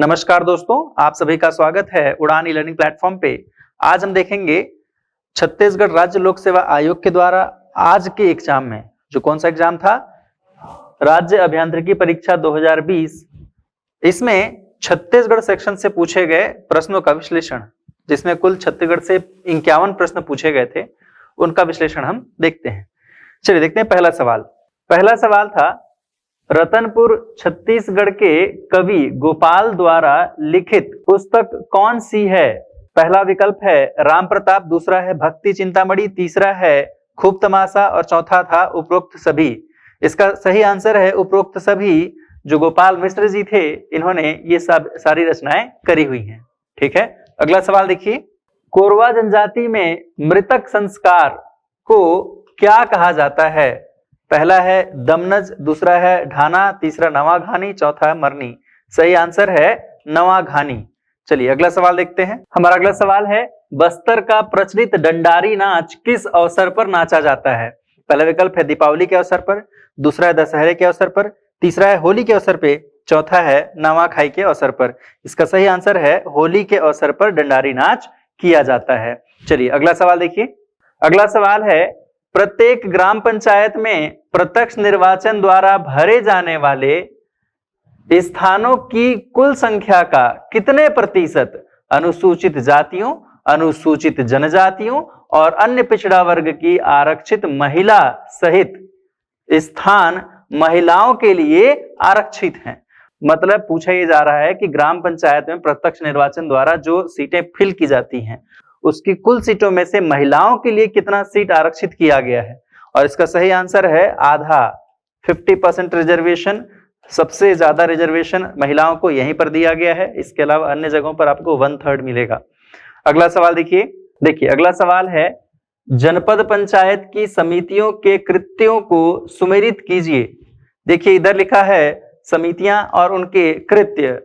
नमस्कार दोस्तों, आप सभी का स्वागत है उड़ान ई लर्निंग प्लेटफॉर्म पे। आज हम देखेंगे छत्तीसगढ़ राज्य लोक सेवा आयोग के द्वारा आज के एग्जाम में, जो कौन सा एग्जाम था, राज्य अभियांत्रिकी परीक्षा 2020। इसमें छत्तीसगढ़ सेक्शन से पूछे गए प्रश्नों का विश्लेषण, जिसमें कुल छत्तीसगढ़ से 51 प्रश्न पूछे गए थे, उनका विश्लेषण हम देखते हैं। चलिए देखते हैं पहला सवाल था, रतनपुर छत्तीसगढ़ के कवि गोपाल द्वारा लिखित पुस्तक कौन सी है? पहला विकल्प है राम प्रताप, दूसरा है भक्ति चिंतामणि, तीसरा है खूब तमाशा और चौथा था उपरोक्त सभी। इसका सही आंसर है उपरोक्त सभी। जो गोपाल मिश्र जी थे, इन्होंने ये सब सारी रचनाएं करी हुई हैं। ठीक है, अगला सवाल देखिए, कोरवा जनजाति में मृतक संस्कार को क्या कहा जाता है? पहला है दमनज, दूसरा है ढाना, तीसरा नवाघानी, चौथा है मरनी। सही आंसर है नवाघानी। चलिए अगला सवाल देखते हैं। हमारा अगला सवाल है, बस्तर का प्रचलित डंडारी नाच किस अवसर पर नाचा जाता है? पहला विकल्प है दीपावली के अवसर पर, दूसरा है दशहरे के अवसर पर, तीसरा है होली के अवसर पे, चौथा है नवाखाई के अवसर पर। इसका सही आंसर है होली के अवसर पर डंडारी नाच किया जाता है। चलिए अगला सवाल देखिए। अगला सवाल है, प्रत्येक ग्राम पंचायत में प्रत्यक्ष निर्वाचन द्वारा भरे जाने वाले स्थानों की कुल संख्या का कितने प्रतिशत अनुसूचित जातियों, अनुसूचित जनजातियों और अन्य पिछड़ा वर्ग की आरक्षित महिला सहित स्थान महिलाओं के लिए आरक्षित हैं? मतलब पूछा यह जा रहा है कि ग्राम पंचायत में प्रत्यक्ष निर्वाचन द्वारा जो सीटें फिल की जाती हैं, उसकी कुल सीटों में से महिलाओं के लिए कितना सीट आरक्षित किया गया है? और इसका सही आंसर है आधा, 50% रिजर्वेशन। सबसे ज्यादा रिजर्वेशन महिलाओं को यहीं पर दिया गया है। इसके अलावा अन्य जगहों पर आपको 1/3 मिलेगा। अगला सवाल देखिए अगला सवाल है, जनपद पंचायत की समितियों के कृत्यों को सुमेलित कीजिए। देखिए इधर लिखा है समितियां और उनके कृत्य।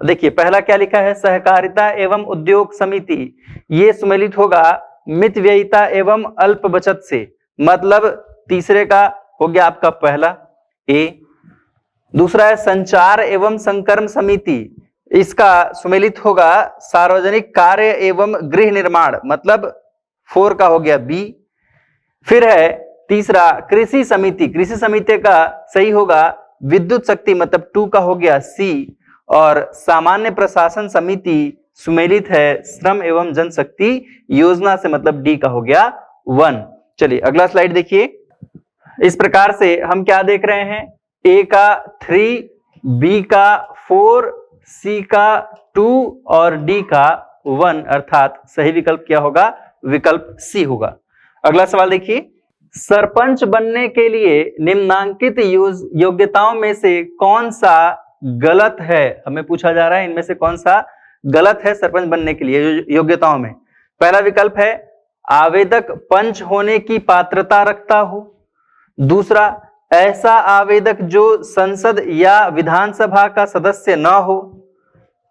देखिए पहला क्या लिखा है, सहकारिता एवं उद्योग समिति। ये सुमेलित होगा मित व्ययिता एवं अल्प बचत से। मतलब तीसरे का हो गया आपका पहला ए। दूसरा है संचार एवं संकर्म समिति। इसका सुमेलित होगा सार्वजनिक कार्य एवं गृह निर्माण। मतलब 4 का हो गया बी। फिर है तीसरा कृषि समिति। कृषि समिति का सही होगा विद्युत शक्ति, मतलब 2 का हो गया सी। और सामान्य प्रशासन समिति सुमेलित है श्रम एवं जनशक्ति योजना से, मतलब डी का हो गया 1। चलिए अगला स्लाइड देखिए। इस प्रकार से हम क्या देख रहे हैं, ए का 3, बी का 4, सी का 2 और डी का 1, अर्थात सही विकल्प क्या होगा, विकल्प सी होगा। अगला सवाल देखिए, सरपंच बनने के लिए निम्नांकित योग्यताओं में से कौन सा गलत है? हमें पूछा जा रहा है इनमें से कौन सा गलत है सरपंच बनने के लिए योग्यताओं में। पहला विकल्प है आवेदक पंच होने की पात्रता रखता हो। दूसरा, ऐसा आवेदक जो संसद या विधानसभा का सदस्य न हो।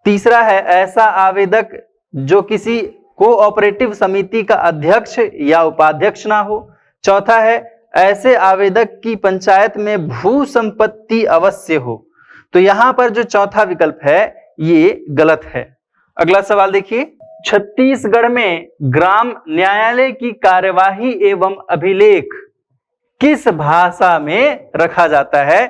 तीसरा है ऐसा आवेदक जो किसी कोऑपरेटिव समिति का अध्यक्ष या उपाध्यक्ष ना हो। चौथा है ऐसे आवेदक की पंचायत में भू संपत्ति अवश्य हो। तो यहां पर जो चौथा विकल्प है ये गलत है। अगला सवाल देखिए, छत्तीसगढ़ में ग्राम न्यायालय की कार्यवाही एवं अभिलेख किस भाषा में रखा जाता है?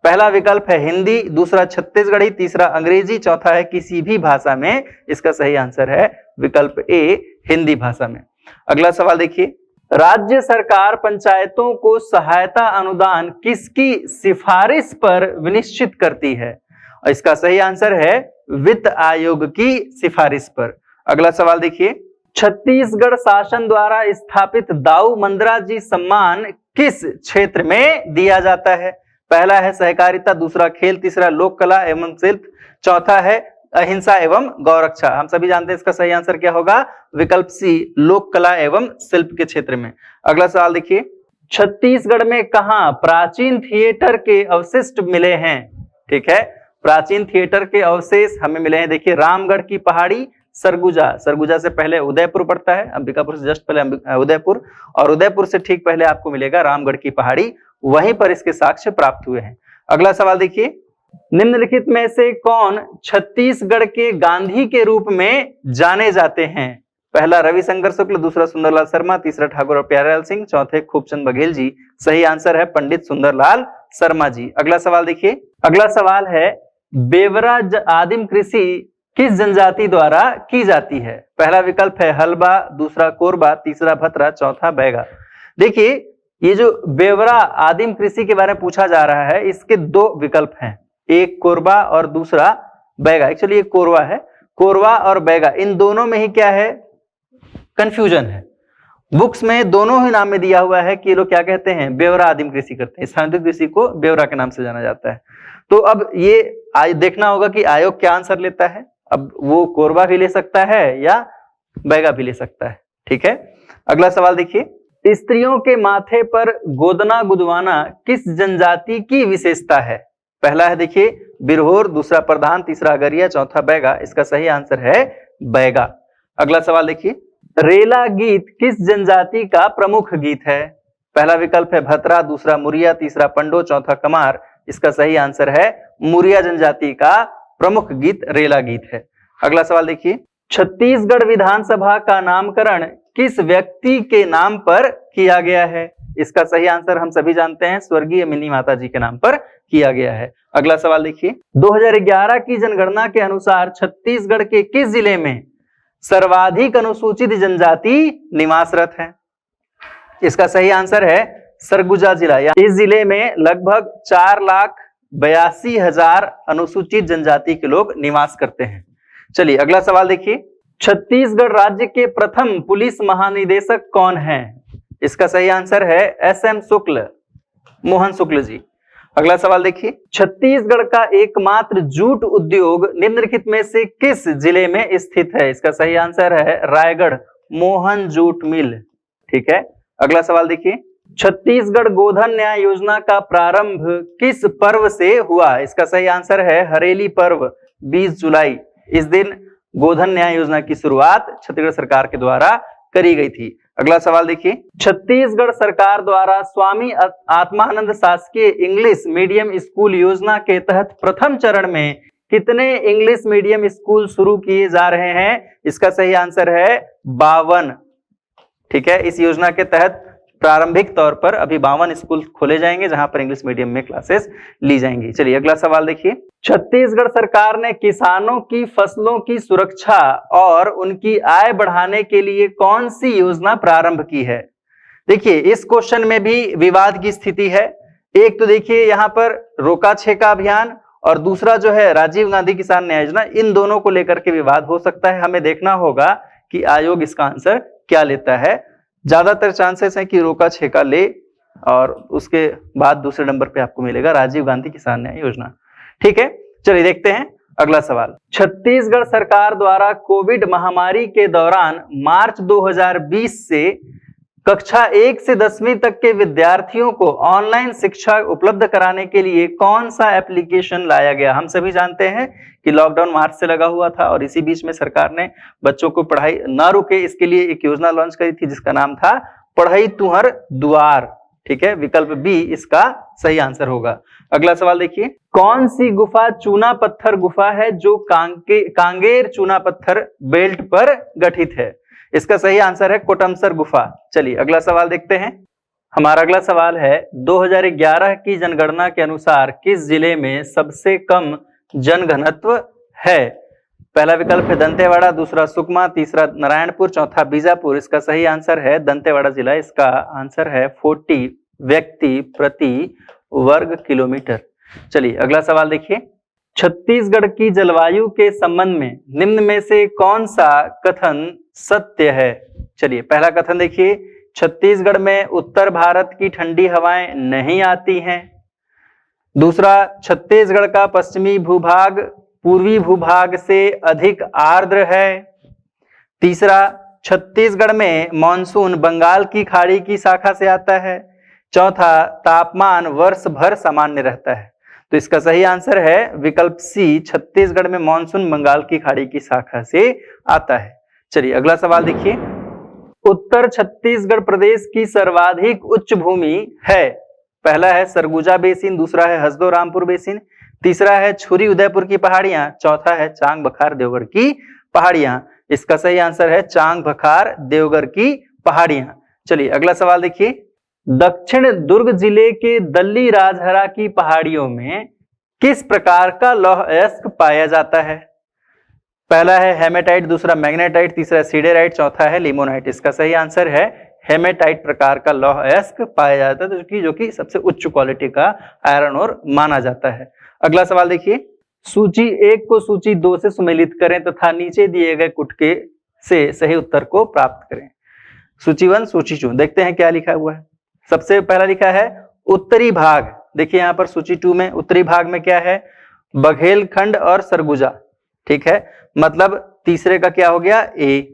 पहला विकल्प है हिंदी, दूसरा छत्तीसगढ़ी, तीसरा अंग्रेजी, चौथा है किसी भी भाषा में। इसका सही आंसर है विकल्प ए, हिंदी भाषा में। अगला सवाल देखिए, राज्य सरकार पंचायतों को सहायता अनुदान किसकी सिफारिश पर विनिश्चित करती है? इसका सही आंसर है वित्त आयोग की सिफारिश पर। अगला सवाल देखिए, छत्तीसगढ़ शासन द्वारा स्थापित दाऊ मंदरा जी सम्मान किस क्षेत्र में दिया जाता है? पहला है सहकारिता, दूसरा खेल, तीसरा लोक कला एवं शिल्प, चौथा है अहिंसा एवं गौरक्षा। हम सभी जानते हैं इसका सही आंसर क्या होगा, विकल्प सी, लोक कला एवं शिल्प के क्षेत्र में। अगला सवाल देखिए, छत्तीसगढ़ में कहां प्राचीन थिएटर के अवशिष्ट मिले हैं? ठीक है, प्राचीन थिएटर के अवशेष हमें मिले हैं। देखिए रामगढ़ की पहाड़ी, सरगुजा से पहले उदयपुर पड़ता है, अंबिकापुर से जस्ट पहले उदयपुर, और उदयपुर से ठीक पहले आपको मिलेगा रामगढ़ की पहाड़ी। वहीं पर इसके साक्ष्य प्राप्त हुए हैं। अगला सवाल देखिए, निम्नलिखित में से कौन छत्तीसगढ़ के गांधी के रूप में जाने जाते हैं? पहला रविशंकर शुक्ल, दूसरा सुंदरलाल शर्मा, तीसरा ठाकुर और प्यारेलाल सिंह, चौथे खूबचंद बघेल जी। सही आंसर है पंडित सुंदरलाल शर्मा जी। अगला सवाल देखिए, अगला सवाल है बेवरा आदिम कृषि किस जनजाति द्वारा की जाती है? पहला विकल्प है हलबा, दूसरा कोरबा, तीसरा भतरा, चौथा बैगा। देखिए ये जो बेवरा आदिम कृषि के बारे में पूछा जा रहा है, इसके दो विकल्प हैं, एक कोरबा और दूसरा बैगा। एक्चुअली ये कोरवा है, कोरवा और बैगा इन दोनों में ही क्या है, कंफ्यूजन है। बुक्स में दोनों ही नाम में दिया हुआ है कि ये लोग क्या कहते हैं, बेवरा आदिम कृषि करते हैं। स्थानांतरित कृषि को बेवरा के नाम से जाना जाता है। तो अब ये देखना होगा कि आयोग क्या आंसर लेता है। अब वो कोरबा भी ले सकता है या बैगा भी ले सकता है। ठीक है, अगला सवाल देखिए, स्त्रियों के माथे पर गोदना गुदवाना किस जनजाति की विशेषता है? पहला है देखिए बिरहोर, दूसरा प्रधान, तीसरा अगरिया, चौथा बैगा। इसका सही आंसर है बैगा। अगला सवाल देखिए, रेला गीत किस जनजाति का प्रमुख गीत है? पहला विकल्प है भतरा, दूसरा मुरिया, तीसरा पंडो, चौथा कमार। इसका सही आंसर है मुरिया जनजाति का प्रमुख गीत रेला गीत है। अगला सवाल देखिए, छत्तीसगढ़ विधानसभा का नामकरण किस व्यक्ति के नाम पर किया गया है? इसका सही आंसर हम सभी जानते हैं, स्वर्गीय मिनी माता जी के नाम पर किया गया है। अगला सवाल देखिए, 2011 की जनगणना के अनुसार छत्तीसगढ़ के किस जिले में सर्वाधिक अनुसूचित जनजाति निवासरत है? इसका सही आंसर है सरगुजा जिला। इस जिले में लगभग 4,82,000 अनुसूचित जनजाति के लोग निवास करते हैं। चलिए अगला सवाल देखिए, छत्तीसगढ़ राज्य के प्रथम पुलिस महानिदेशक कौन हैं? इसका सही आंसर है एसएम शुक्ल, मोहन शुक्ल जी। अगला सवाल देखिए, छत्तीसगढ़ का एकमात्र जूट उद्योग निम्नलिखित में से किस जिले में स्थित है? इसका सही आंसर है रायगढ़, मोहन जूट मिल। ठीक है, अगला सवाल देखिए, छत्तीसगढ़ गोधन न्याय योजना का प्रारंभ किस पर्व से हुआ? इसका सही आंसर है हरेली पर्व, 20 जुलाई। इस दिन गोधन न्याय योजना की शुरुआत छत्तीसगढ़ सरकार के द्वारा करी गई थी। अगला सवाल देखिए, छत्तीसगढ़ सरकार द्वारा स्वामी आत्मानंद शासकीय इंग्लिश मीडियम स्कूल योजना के तहत प्रथम चरण में कितने इंग्लिश मीडियम स्कूल शुरू किए जा रहे हैं? इसका सही आंसर है 52। ठीक है, इस योजना के तहत प्रारंभिक तौर पर अभी 52 स्कूल खोले जाएंगे जहां पर इंग्लिश मीडियम में क्लासेस ली जाएंगी। चलिए अगला सवाल देखिए, छत्तीसगढ़ सरकार ने किसानों की फसलों की सुरक्षा और उनकी आय बढ़ाने के लिए कौन सी योजना प्रारंभ की है? देखिए इस क्वेश्चन में भी विवाद की स्थिति है। एक तो देखिए यहाँ पर रोका छेका अभियान और दूसरा जो है राजीव गांधी किसान न्याय योजना, इन दोनों को लेकर के विवाद हो सकता है। हमें देखना होगा कि आयोग इसका आंसर क्या लेता है। ज्यादातर चांसेस है कि रोका छेका ले और उसके बाद दूसरे नंबर पे आपको मिलेगा राजीव गांधी किसान न्याय योजना। ठीक है, चलिए देखते हैं अगला सवाल। छत्तीसगढ़ सरकार द्वारा कोविड महामारी के दौरान मार्च 2020 से कक्षा 1 से 10वीं तक के विद्यार्थियों को ऑनलाइन शिक्षा उपलब्ध कराने के लिए कौन सा एप्लीकेशन लाया गया? हम सभी जानते हैं कि लॉकडाउन मार्च से लगा हुआ था और इसी बीच में सरकार ने बच्चों को पढ़ाई ना रुके इसके लिए एक योजना लॉन्च करी थी जिसका नाम था पढ़ई तुहर दुआर। ठीक है, विकल्प बी इसका सही आंसर होगा। अगला सवाल देखिए, कौन सी गुफा चूना पत्थर गुफा है जो कांगेर चूना पत्थर बेल्ट पर गठित है? इसका सही आंसर है कोटमसर गुफा। चलिए अगला सवाल देखते हैं। हमारा अगला सवाल है 2011 की जनगणना के अनुसार किस जिले में सबसे कम जनघनत्व है? पहला विकल्प है दंतेवाड़ा, दूसरा सुकमा, तीसरा नारायणपुर, चौथा बीजापुर। इसका सही आंसर है दंतेवाड़ा जिला। इसका आंसर है 40 व्यक्ति प्रति वर्ग किलोमीटर। चलिए अगला सवाल देखिए, छत्तीसगढ़ की जलवायु के संबंध में निम्न में से कौन सा कथन सत्य है? चलिए पहला कथन देखिए, छत्तीसगढ़ में उत्तर भारत की ठंडी हवाएं नहीं आती हैं। दूसरा, छत्तीसगढ़ का पश्चिमी भूभाग पूर्वी भूभाग से अधिक आर्द्र है। तीसरा, छत्तीसगढ़ में मानसून बंगाल की खाड़ी की शाखा से आता है। चौथा, तापमान वर्ष भर सामान्य रहता है। तो इसका सही आंसर है विकल्प सी, छत्तीसगढ़ में मानसून बंगाल की खाड़ी की शाखा से आता है। चलिए अगला सवाल देखिए, उत्तर छत्तीसगढ़ प्रदेश की सर्वाधिक उच्च भूमि है। पहला है सरगुजा बेसिन, दूसरा है हसदो रामपुर बेसिन, तीसरा है छुरी उदयपुर की पहाड़ियां, चौथा है चांग बखार देवगढ़ की पहाड़ियां। इसका सही आंसर है चांग बखार देवगढ़ की पहाड़ियां। चलिए अगला सवाल देखिए, दक्षिण दुर्ग जिले के दल्ली राजहरा की पहाड़ियों में किस प्रकार का लौह अयस्क पाया जाता है? पहला है हेमेटाइट, दूसरा मैग्नेटाइट, तीसरा सीडेराइट, चौथा है लिमोनाइट। इसका सही आंसर है हेमेटाइट प्रकार का लौह अयस्क पाया जाता है, जो कि सबसे उच्च क्वालिटी का आयरन ओर माना जाता है। अगला सवाल देखिए, सूची 1 को सूची 2 से सुमेलित करें तथा नीचे दिए गए कुटके से सही उत्तर को प्राप्त करें। सूची 1 सूची 2 देखते हैं क्या लिखा हुआ है। सबसे पहला लिखा है उत्तरी भाग। देखिए यहाँ पर सूची 2 में उत्तरी भाग में क्या है? बघेलखंड और सरगुजा, ठीक है, मतलब तीसरे का क्या हो गया? ए।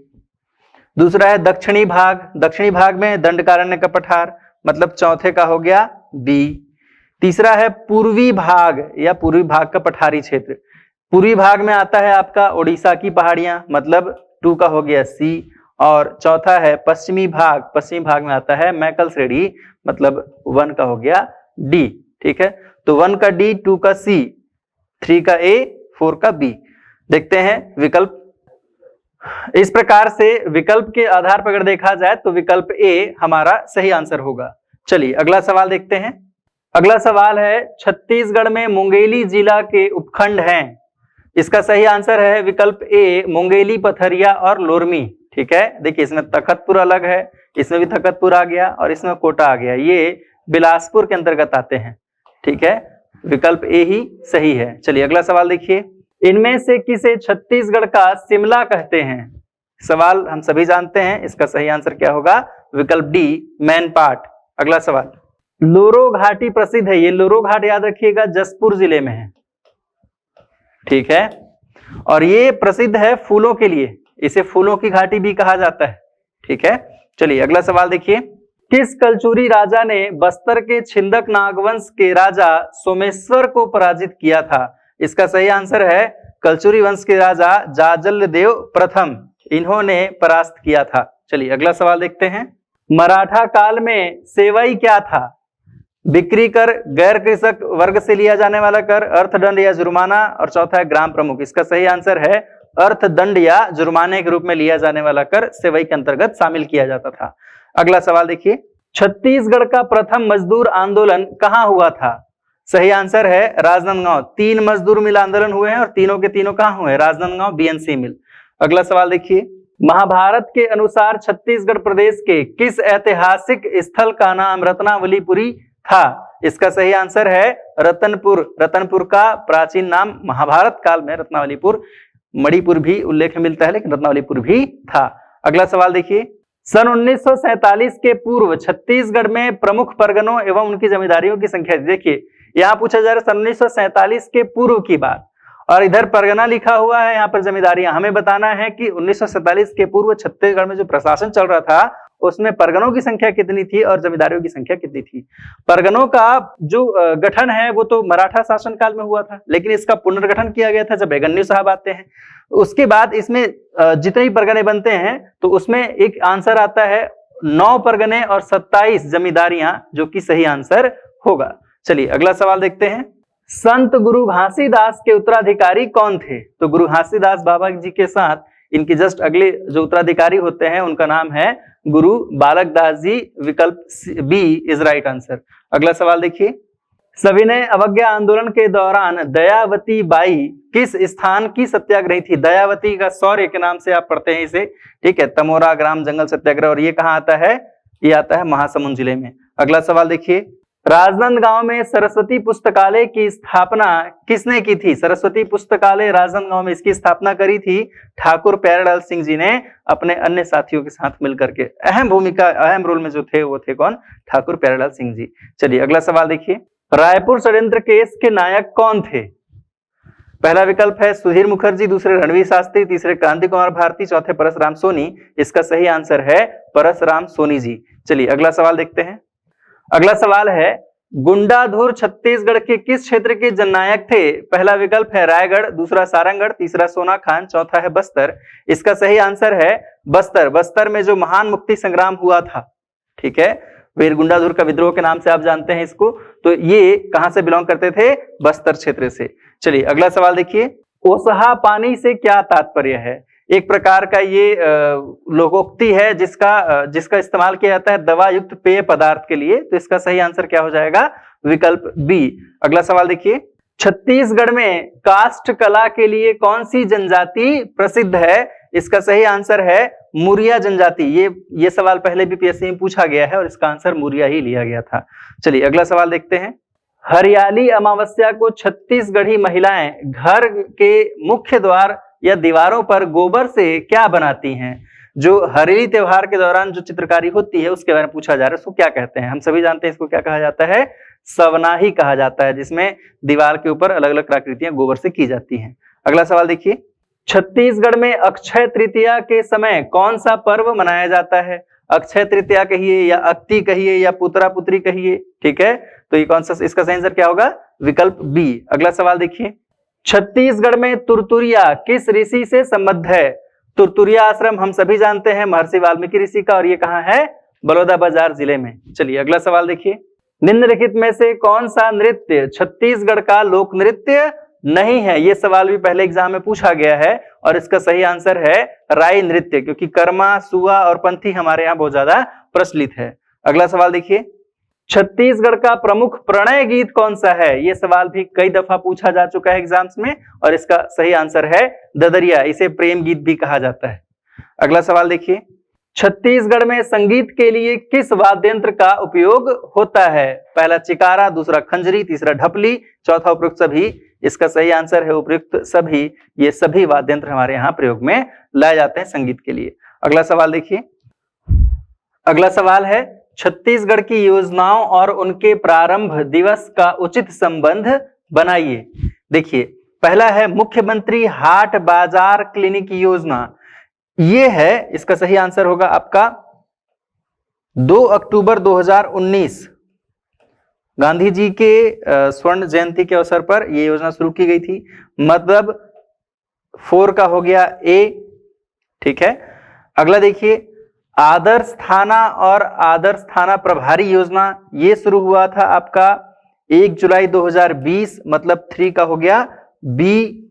दूसरा है दक्षिणी भाग, दक्षिणी भाग में दंडकारण्य का पठार, मतलब चौथे का हो गया बी। तीसरा है पूर्वी भाग या पूर्वी भाग का पठारी क्षेत्र, पूर्वी भाग में आता है आपका उड़ीसा की पहाड़ियां, मतलब 2 का हो गया सी। और चौथा है पश्चिमी भाग, पश्चिमी भाग में आता है मैकल श्रेणी, मतलब 1 का हो गया डी, ठीक है। तो 1 का डी, 2 का सी, 3 का ए, 4 का बी। देखते हैं विकल्प। इस प्रकार से विकल्प के आधार पर अगर देखा जाए तो विकल्प ए हमारा सही आंसर होगा। चलिए अगला सवाल देखते हैं। अगला सवाल है छत्तीसगढ़ में मुंगेली जिला के उपखंड हैं। इसका सही आंसर है विकल्प ए मुंगेली, पथरिया और लोरमी, ठीक है। देखिए इसमें तखतपुर अलग है, इसमें भी तखतपुर आ गया और इसमें कोटा आ गया, ये बिलासपुर के अंतर्गत आते हैं, ठीक है। विकल्प ए ही सही है। चलिए अगला सवाल देखिए, इनमें से किसे छत्तीसगढ़ का शिमला कहते हैं? सवाल हम सभी जानते हैं, इसका सही आंसर क्या होगा? विकल्प डी मैन पार्ट। अगला सवाल, लोरो घाटी प्रसिद्ध है, ये लोरो घाट याद रखिएगा जसपुर जिले में है, ठीक है, और ये प्रसिद्ध है फूलों के लिए, इसे फूलों की घाटी भी कहा जाता है, ठीक है। चलिए अगला सवाल देखिए, किस कलचुरी राजा ने बस्तर के छिंदक नागवंश के राजा सोमेश्वर को पराजित किया था? इसका सही आंसर है कलचुरी वंश के राजा जाजलदेव प्रथम, इन्होंने परास्त किया था। चलिए अगला सवाल देखते हैं, मराठा काल में सेवई क्या था? बिक्री कर, गैर कृषक वर्ग से लिया जाने वाला कर, अर्थदंड या जुर्माना, और चौथा है ग्राम प्रमुख। इसका सही आंसर है अर्थदंड या जुर्माने के रूप में लिया जाने वाला कर सेवई के अंतर्गत शामिल किया जाता था। अगला सवाल देखिए, छत्तीसगढ़ का प्रथम मजदूर आंदोलन कहां हुआ था? सही आंसर है राजनांदगांव। 3 मजदूर मिल आंदोलन हुए हैं और तीनों के तीनों कहां हुए? राजनांदगांव बीएनसी मिल। अगला सवाल देखिए, महाभारत के अनुसार छत्तीसगढ़ प्रदेश के किस ऐतिहासिक स्थल का नाम रत्नावलीपुरी था? इसका सही आंसर है रतनपुर। रतनपुर का प्राचीन नाम महाभारत काल में रत्नावलीपुर, मणिपुर भी उल्लेख मिलता है, लेकिन रत्नावलीपुर भी था। अगला सवाल देखिए, सन 1947 के पूर्व छत्तीसगढ़ में प्रमुख परगनों एवं उनकी जमींदारियों की संख्या। देखिए यहाँ पूछा जा रहा है सन 1947 के पूर्व की बात, और इधर परगना लिखा हुआ है, यहाँ पर जमींदारियां। हमें बताना है कि 1947 के पूर्व छत्तीसगढ़ में जो प्रशासन चल रहा था उसमें परगनों की संख्या कितनी थी और जमींदारियों की संख्या कितनी थी। परगनों का जो गठन है वो तो मराठा शासन काल में हुआ था, लेकिन इसका पुनर्गठन किया गया था जब बेगन्नी साहब आते हैं। उसके बाद इसमें जितने भी परगने बनते हैं तो उसमें एक आंसर आता है 9 परगने और 27 जमींदारियां, जो कि सही आंसर होगा। चलिए अगला सवाल देखते हैं, संत गुरु घासीदास के उत्तराधिकारी कौन थे? तो गुरु घासीदास बाबा जी के साथ इनके जस्ट अगले जो उत्तराधिकारी होते हैं उनका नाम है गुरु बालक दास जी। विकल्प बी इज राइट आंसर। अगला सवाल देखिए, सविनय अवज्ञा आंदोलन के दौरान दयावती बाई किस स्थान की सत्याग्रही थी? दयावती का शौर्य के नाम से आप पढ़ते हैं इसे, ठीक है, तमोरा ग्राम जंगल सत्याग्रह, और ये कहाँ आता है? ये आता है महासमुंद जिले में। अगला सवाल देखिए, राजनांदगांव में सरस्वती पुस्तकालय की स्थापना किसने की थी? सरस्वती पुस्तकालय राजनांदगांव में इसकी स्थापना करी थी ठाकुर प्यारेलाल सिंह जी ने अपने अन्य साथियों के साथ मिलकर के। अहम भूमिका, अहम रोल में जो थे वो थे कौन? ठाकुर प्यारेलाल सिंह जी। चलिए अगला सवाल देखिए, रायपुर षड्यंत्र केस के नायक कौन थे? पहला विकल्प है सुधीर मुखर्जी, दूसरे रणवीर शास्त्री, तीसरे क्रांति कुमार भारती, चौथे परसराम सोनी। इसका सही आंसर है परसराम सोनी जी। चलिए अगला सवाल देखते हैं। अगला सवाल है, गुंडाधुर छत्तीसगढ़ के किस क्षेत्र के जननायक थे? पहला विकल्प है रायगढ़, दूसरा सारंगढ़, तीसरा सोनाखान, चौथा है बस्तर। इसका सही आंसर है बस्तर। बस्तर में जो महान मुक्ति संग्राम हुआ था, ठीक है, वीर गुंडाधुर का विद्रोह के नाम से आप जानते हैं इसको, तो ये कहां से बिलोंग करते थे? बस्तर क्षेत्र से। चलिए अगला सवाल देखिए, ओसहा पानी से क्या तात्पर्य है? एक प्रकार का ये लोकोक्ति है जिसका इस्तेमाल किया जाता है दवा युक्त पेय पदार्थ के लिए। तो इसका सही आंसर क्या हो जाएगा? विकल्प बी। अगला सवाल देखिए, छत्तीसगढ़ में काष्ठ कला के लिए कौन सी जनजाति प्रसिद्ध है? इसका सही आंसर है मुरिया जनजाति। ये सवाल पहले भी पीएससी में पूछा गया है और इसका आंसर मुरिया ही लिया गया था। चलिए अगला सवाल देखते हैं, हरियाली अमावस्या को छत्तीसगढ़ी महिलाएं घर के मुख्य द्वार या दीवारों पर गोबर से क्या बनाती हैं? जो हरेली त्योहार के दौरान जो चित्रकारी होती है उसके बारे में पूछा जा रहा है, उसको क्या कहते हैं? हम सभी जानते हैं इसको क्या कहा जाता है? सवनाही कहा जाता है, जिसमें दीवार के ऊपर अलग अलग आकृतियां गोबर से की जाती हैं। अगला सवाल देखिए, छत्तीसगढ़ में अक्षय तृतीया के समय कौन सा पर्व मनाया जाता है? अक्षय तृतीया कहिए या अक्ति कहिए या पुत्रा पुत्री कहिए, ठीक है? तो ये कौन सा, इसका सही आंसर क्या होगा? विकल्प बी। अगला सवाल देखिए, छत्तीसगढ़ में तुरतुरिया किस ऋषि से संबद्ध है? तुरतुरिया आश्रम हम सभी जानते हैं महर्षि वाल्मीकि ऋषि का, और ये कहाँ है? बलौदाबाजार जिले में। चलिए अगला सवाल देखिए, निम्नलिखित में से कौन सा नृत्य छत्तीसगढ़ का लोक नृत्य नहीं है? ये सवाल भी पहले एग्जाम में पूछा गया है और इसका सही आंसर है राई नृत्य, क्योंकि कर्मा, सुआ और पंथी हमारे यहाँ बहुत ज्यादा प्रचलित है। अगला सवाल देखिए, छत्तीसगढ़ का प्रमुख प्रणय गीत कौन सा है? ये सवाल भी कई दफा पूछा जा चुका है एग्जाम्स में और इसका सही आंसर है ददरिया। इसे प्रेम गीत भी कहा जाता है। अगला सवाल देखिए, छत्तीसगढ़ में संगीत के लिए किस वाद्य यंत्र का उपयोग होता है? पहला चिकारा, दूसरा खंजरी, तीसरा ढपली, चौथा उपयुक्त सभी। इसका सही आंसर है उपयुक्त सभी। ये सभी वाद्य यंत्र हमारे यहाँ प्रयोग में लाए जाते हैं संगीत के लिए। अगला सवाल देखिए, अगला सवाल है, छत्तीसगढ़ की योजनाओं और उनके प्रारंभ दिवस का उचित संबंध बनाइए। देखिए पहला है मुख्यमंत्री हाट बाजार क्लिनिक योजना। ये है, इसका सही आंसर होगा आपका 2 अक्टूबर 2019 गांधी जी के स्वर्ण जयंती के अवसर पर यह योजना शुरू की गई थी। मतलब 4 का हो गया ए, ठीक है। अगला देखिए, आदर्श थाना और आदर्श थाना प्रभारी योजना, ये शुरू हुआ था आपका 1 जुलाई 2020, मतलब 3 का हो गया बी।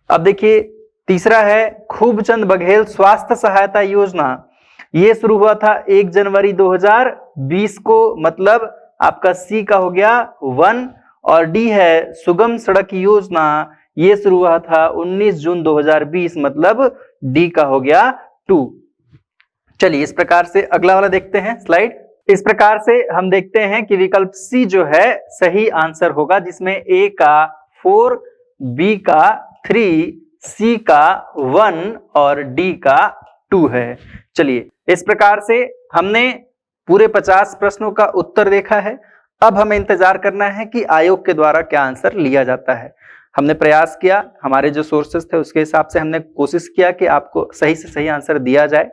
अब देखिए तीसरा है खूबचंद बघेल स्वास्थ्य सहायता योजना, ये शुरू हुआ था 1 जनवरी 2020 को, मतलब आपका सी का हो गया 1। और डी है सुगम सड़क योजना, ये शुरू हुआ था 19 जून 2020, मतलब डी का हो गया 2। चलिए इस प्रकार से अगला वाला देखते हैं स्लाइड। इस प्रकार से हम देखते हैं कि विकल्प सी जो है सही आंसर होगा, जिसमें ए का 4, बी का 3, सी का 1 और डी का 2 है। चलिए इस प्रकार से हमने पूरे 50 प्रश्नों का उत्तर देखा है। अब हमें इंतजार करना है कि आयोग के द्वारा क्या आंसर लिया जाता है। हमने प्रयास किया, हमारे जो सोर्सेस थे उसके हिसाब से हमने कोशिश किया कि आपको सही से सही आंसर दिया जाए,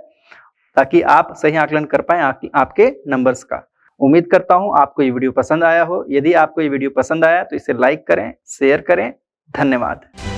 ताकि आप सही आकलन कर पाए आपके नंबर्स का। उम्मीद करता हूं आपको ये वीडियो पसंद आया हो। यदि आपको ये वीडियो पसंद आया तो इसे लाइक करें, शेयर करें। धन्यवाद।